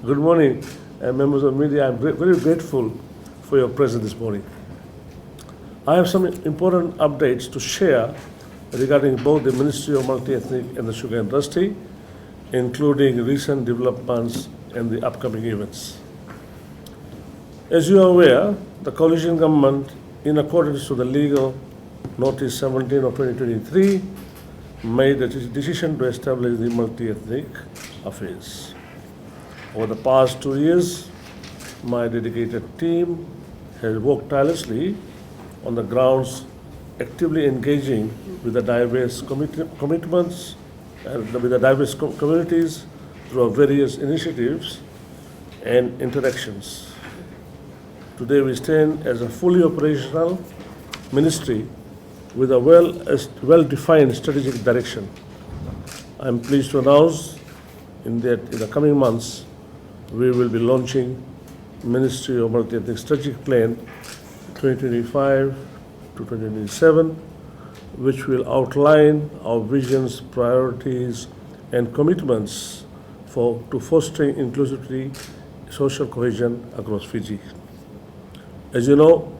Good morning, members of media. I'm very grateful for your presence this morning. I have some important updates to share regarding both the Ministry of Multi-Ethnic and the sugar industry, including recent developments and the upcoming events. As you are aware, the coalition government, in accordance to the legal notice 17 of 2023, made a decision to establish the multi-ethnic affairs. Over the past 2 years, my dedicated team has worked tirelessly on the grounds, actively engaging with the diverse commitments and with the diverse communities through various initiatives and interactions. Today we stand as a fully operational ministry with a well-defined strategic direction. I am pleased to announce in the coming months we will be launching Ministry of Multi-Ethnic Strategic Plan 2025 to 2027, which will outline our visions, priorities, and commitments to fostering inclusivity, social cohesion across Fiji. As you know,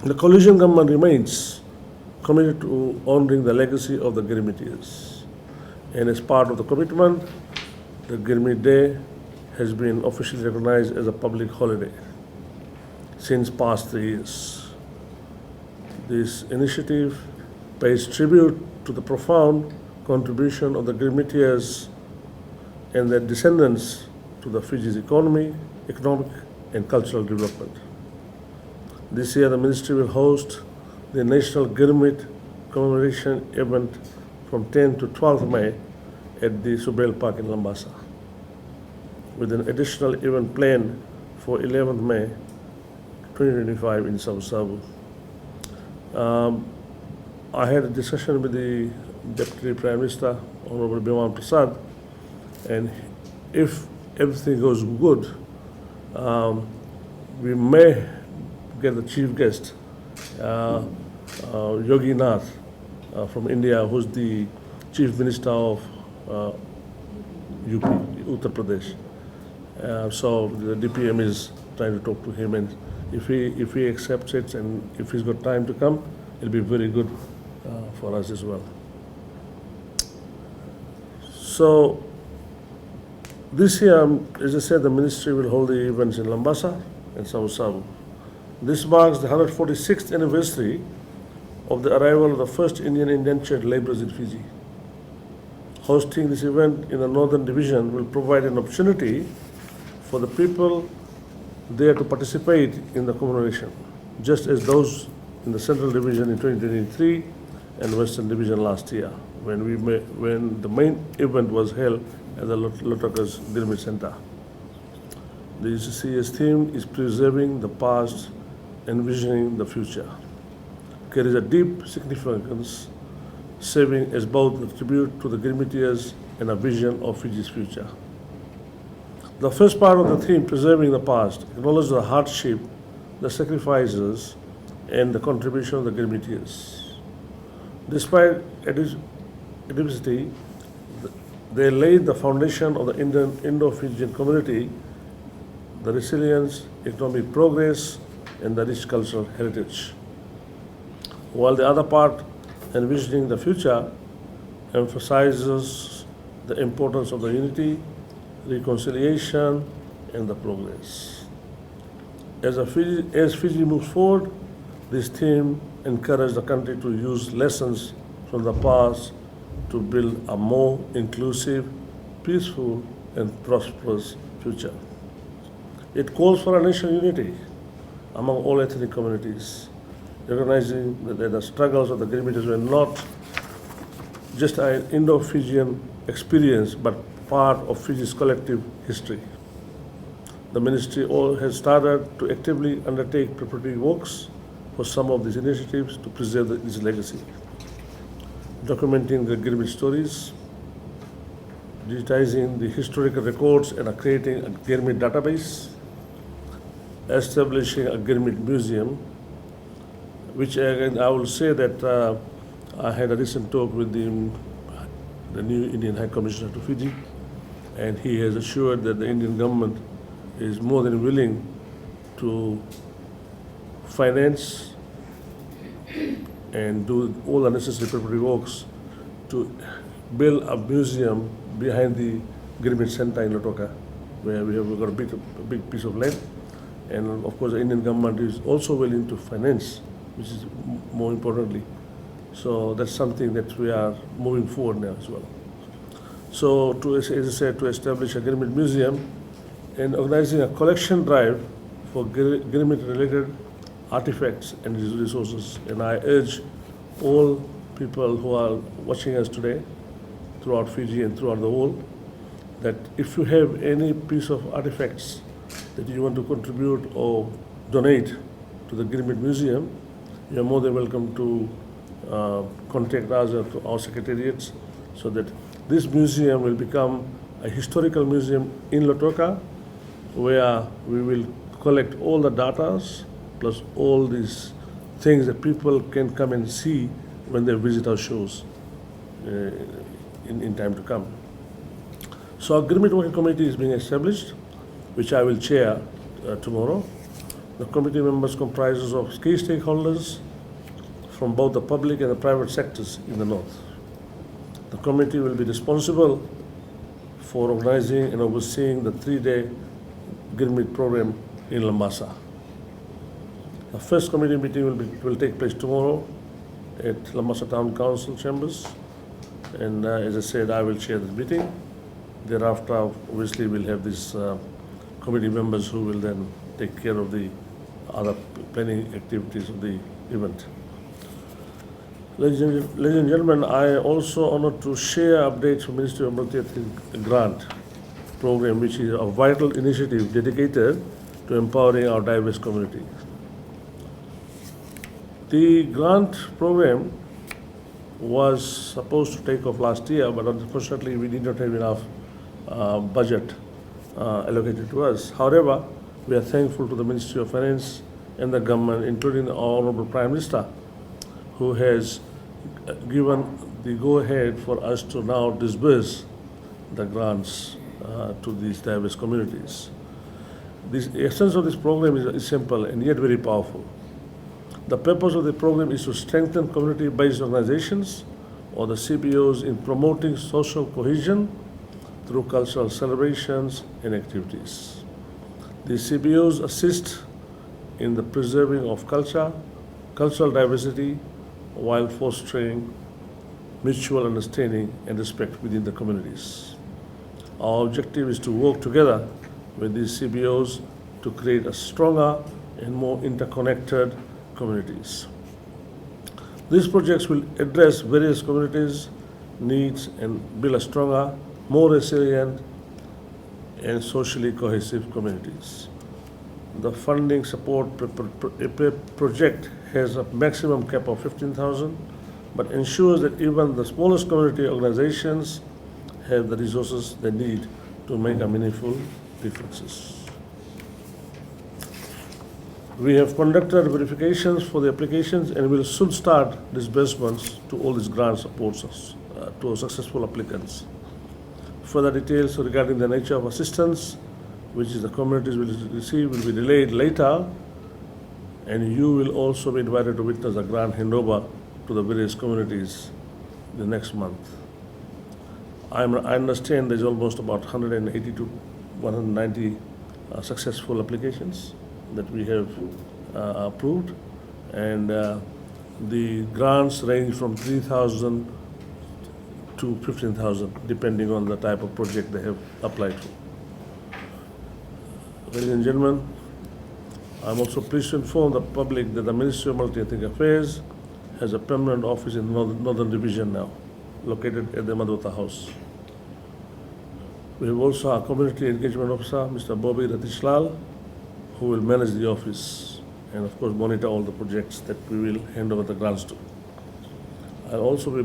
the coalition government remains committed to honoring the legacy of the Girmitians. And as part of the commitment, the Girmit Day has been officially recognized as a public holiday since past 3 years. This initiative pays tribute to the profound contribution of the Girmitians and their descendants to the Fiji's economic and cultural development. This year, the ministry will host the National Girmit Commemoration event from 10 to 12 May at the Subel Park in Lambasa, with an additional event planned for 11th May 2025 in Sabu. I had a discussion with the Deputy Prime Minister, Honorable Biman Prasad, and if everything goes good, we may get the chief guest, Yogi Nath from India, who's the Chief Minister of UP, Uttar Pradesh. So the DPM is trying to talk to him, and if he accepts it and if he's got time to come, it'll be very good for us as well. So this year, as I said, the ministry will hold the events in Lambasa and Sabu. This marks the 146th anniversary of the arrival of the first Indian indentured laborers in Fiji. Hosting this event in the Northern Division will provide an opportunity for the people there to participate in the commemoration, just as those in the Central Division in 2023 and Western Division last year, when the main event was held at the Lotokas Girmit Center. The UCC's theme is preserving the past, envisioning the future. Carries a deep significance, serving as both a tribute to the Girmitians and a vision of Fiji's future. The first part of the theme, preserving the past, acknowledges the hardship, the sacrifices, and the contribution of the Girmitians. Despite adversity, they laid the foundation of the Indo-Fijian community, the resilience, economic progress, and the rich cultural heritage. While the other part, envisioning the future, emphasizes the importance of the unity, reconciliation, and the progress. As Fiji moves forward, this theme encourages the country to use lessons from the past to build a more inclusive, peaceful, and prosperous future. It calls for a national unity among all ethnic communities, recognizing that the struggles of the Girmitians were not just an Indo-Fijian experience, but part of Fiji's collective history. The ministry has started to actively undertake preparatory works for some of these initiatives to preserve this legacy, documenting the Girmit stories, digitizing the historical records and creating a Girmit database, establishing a Girmit museum, which again I will say that I had a recent talk with the new Indian High Commissioner to Fiji, and he has assured that the Indian government is more than willing to finance and do all the necessary preparatory works to build a museum behind the Girmit Center in Lotoka, where we have got a big piece of land. And of course, the Indian government is also willing to finance, which is more importantly. So that's something that we are moving forward now as well. So, as I said, to establish a Girmit Museum and organizing a collection drive for Girmit-related artifacts and resources. And I urge all people who are watching us today throughout Fiji and throughout the world that if you have any piece of artifacts that you want to contribute or donate to the Girmit Museum, you are more than welcome to contact us or to our secretariats so that this museum will become a historical museum in Lotoka where we will collect all the data plus all these things that people can come and see when they visit our shows in time to come. So our Girmit Working Committee is being established, which I will chair tomorrow. The committee members comprises of key stakeholders from both the public and the private sectors in the north. The committee will be responsible for organizing and overseeing the 3-day Girmit program in Lambasa. The first committee meeting will take place tomorrow at Lambasa Town Council chambers, and as I said, I will chair this meeting. Thereafter, obviously, we'll have these committee members who will then take care of the other planning activities of the event. Ladies and gentlemen, I also honored to share updates from Ministry of Multi-Ethnic Grant program, which is a vital initiative dedicated to empowering our diverse community. The grant program was supposed to take off last year, but unfortunately we did not have enough budget allocated to us. However, we are thankful to the Ministry of Finance and the government, including the Honorable Prime Minister, who has given the go-ahead for us to now disburse the grants to these diverse communities. The essence of this program is simple and yet very powerful. The purpose of the program is to strengthen community-based organizations or the CBOs in promoting social cohesion through cultural celebrations and activities. The CBOs assist in the preserving of culture, cultural diversity, while fostering mutual understanding and respect within the communities. Our objective is to work together with these CBOs to create a stronger and more interconnected communities. These projects will address various communities' needs and build a stronger, more resilient, and socially cohesive communities. The funding support project has a maximum cap of 15,000, but ensures that even the smallest community organizations have the resources they need to make a meaningful differences. We have conducted verifications for the applications and will soon start disbursements to all these grant supports to successful applicants. Further details regarding the nature of assistance which is the communities will receive will be relayed later, and you will also be invited to witness the grant handover to the various communities the next month. I understand there's almost about 180 to 190 successful applications that we have approved, and the grants range from 3,000 to 15,000 depending on the type of project they have applied for. Ladies and gentlemen, I'm also pleased to inform the public that the Ministry of Multi-Ethnic Affairs has a permanent office in the Northern Division now, located at the Madhota House. We have also our Community Engagement Officer, Mr. Bobby Ratishlal, who will manage the office and of course monitor all the projects that we will hand over the grants to. I also will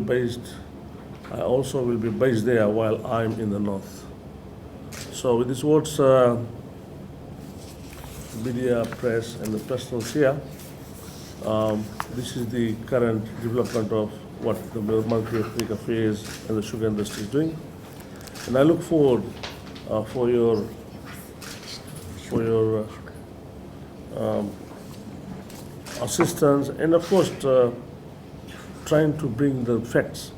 be based there while I'm in the north. So with these words, media, press, and the personals here, this is the current development of what the Multi-Ethnic Affairs and the sugar industry is doing. And I look forward for your assistance, and of course trying to bring the facts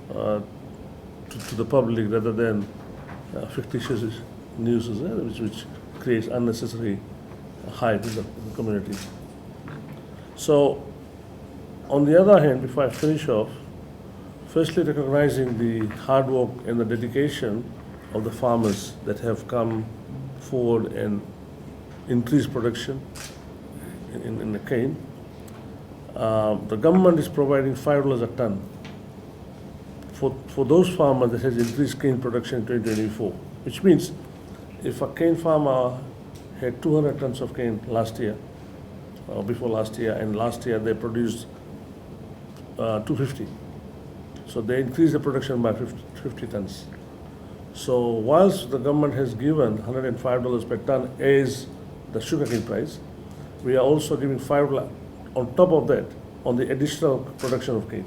to the public rather than fictitious news, which creates unnecessary hype in the community. So, on the other hand, before I finish off, firstly recognizing the hard work and the dedication of the farmers that have come forward and increased production in the cane. The government is providing $5 a ton for those farmers that has increased cane production in 2024, which means if a cane farmer had 200 tons of cane last year, or before last year, and last year they produced 250. So they increased the production by 50 tons. So whilst the government has given $105 per ton as the sugarcane price, we are also giving $5 on top of that on the additional production of cane,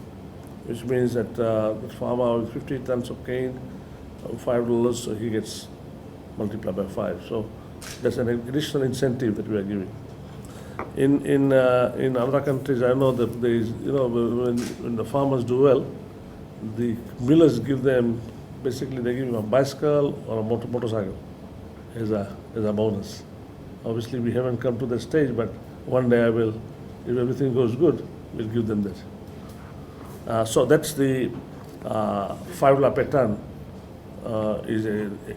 which means that the farmer with 50 tons of cane, $5, so he gets multiplied by 5. So that's an additional incentive that we are giving. In other countries, I know that there is, when the farmers do well, the millers give them, basically they give them a bicycle or a motorcycle as a bonus. Obviously, we haven't come to that stage, but one day I will, if everything goes good, we'll give them that. So that's the $5 per ton is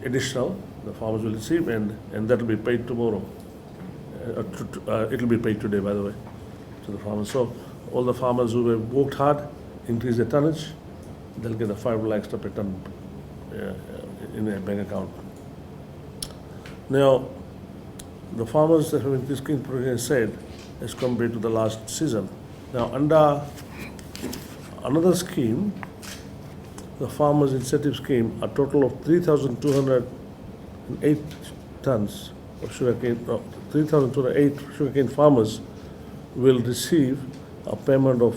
additional the farmers will receive, and that will be paid tomorrow. It will be paid today, by the way, to the farmers. So all the farmers who have worked hard, increase their tonnage, they'll get a $5 extra per ton in their bank account. Now, the farmers that have increased cane production said as compared to the last season. Now, under another scheme, the farmers' incentive scheme, a total of 3,208 tons of sugarcane, 3,208 sugarcane farmers will receive a payment of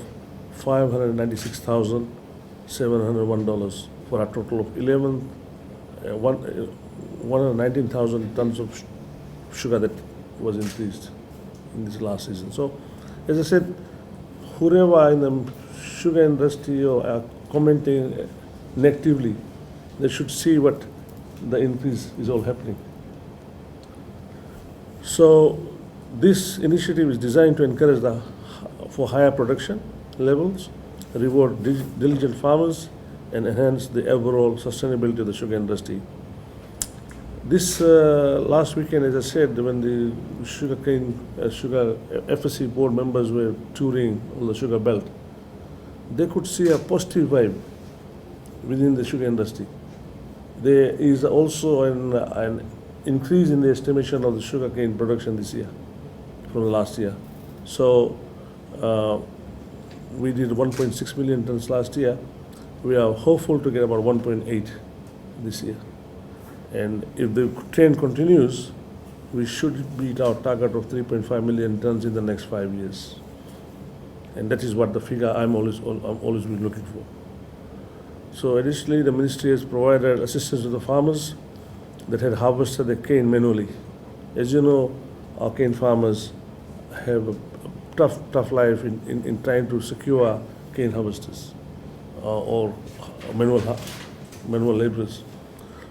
$596,701 for a total of 119,000 tons of sugar that was increased in this last season. So, as I said, whoever in the sugar industry or are commenting negatively, they should see what the increase is all happening. So, this initiative is designed to encourage for higher production levels, reward diligent farmers, and enhance the overall sustainability of the sugar industry. This last weekend, as I said, when the sugar FSC board members were touring on the sugar belt, they could see a positive vibe within the sugar industry. There is also an increase in the estimation of the sugarcane production this year from the last year. So we did 1.6 million tons last year. We are hopeful to get about 1.8 this year. And if the trend continues, we should beat our target of 3.5 million tons in the next 5 years. And that is what the figure I'm always been looking for. So additionally, the ministry has provided assistance to the farmers that had harvested the cane manually. As you know, our cane farmers have a tough life in trying to secure cane harvesters or manual laborers.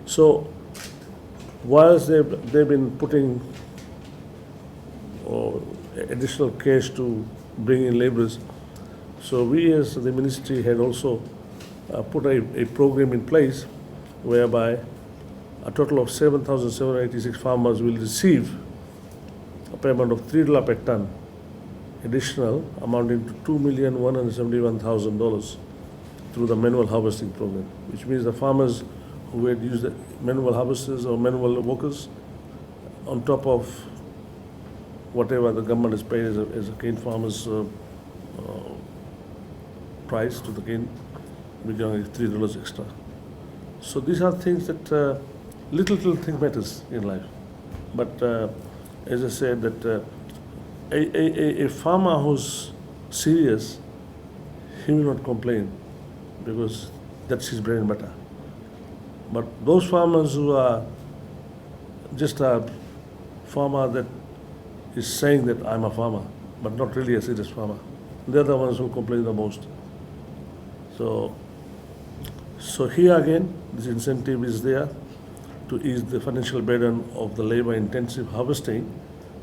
So whilst they've been putting additional cash to bring in laborers, so we as the ministry had also put a program in place whereby a total of 7,786 farmers will receive a payment of $3 per ton additional, amounting to $2,171,000 through the manual harvesting program, which means the farmers who had used the manual harvesters or manual workers on top of whatever the government has paid as a cane farmer's price to the cane, we get $3 extra. So these are things that little thing matters in life. But as I said, that a farmer who's serious, he will not complain because that's his bread and butter. But those farmers who are just a farmer that is saying that I'm a farmer, but not really a serious farmer. They're the ones who complain the most. So here again, this incentive is there to ease the financial burden of the labor-intensive harvesting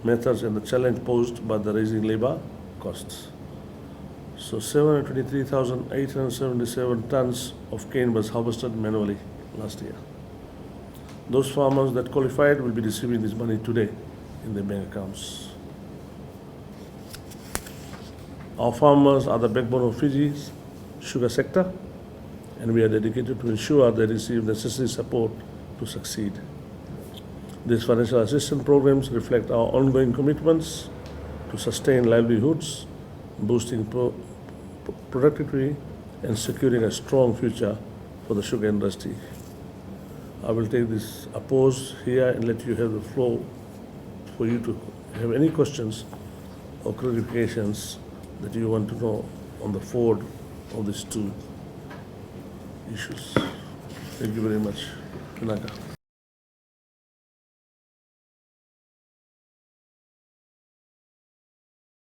methods and the challenge posed by the rising labor costs. So 723,877 tons of cane was harvested manually last year. Those farmers that qualified will be receiving this money today in their bank accounts. Our farmers are the backbone of Fiji's sugar sector, and we are dedicated to ensure they receive necessary support to succeed. These financial assistance programs reflect our ongoing commitments to sustain livelihoods, boosting productivity, and securing a strong future for the sugar industry. I will take this a pause here and let you have the floor for you to have any questions or clarifications that you want to know on the forward of these two issues. Thank you very much. Pinaka.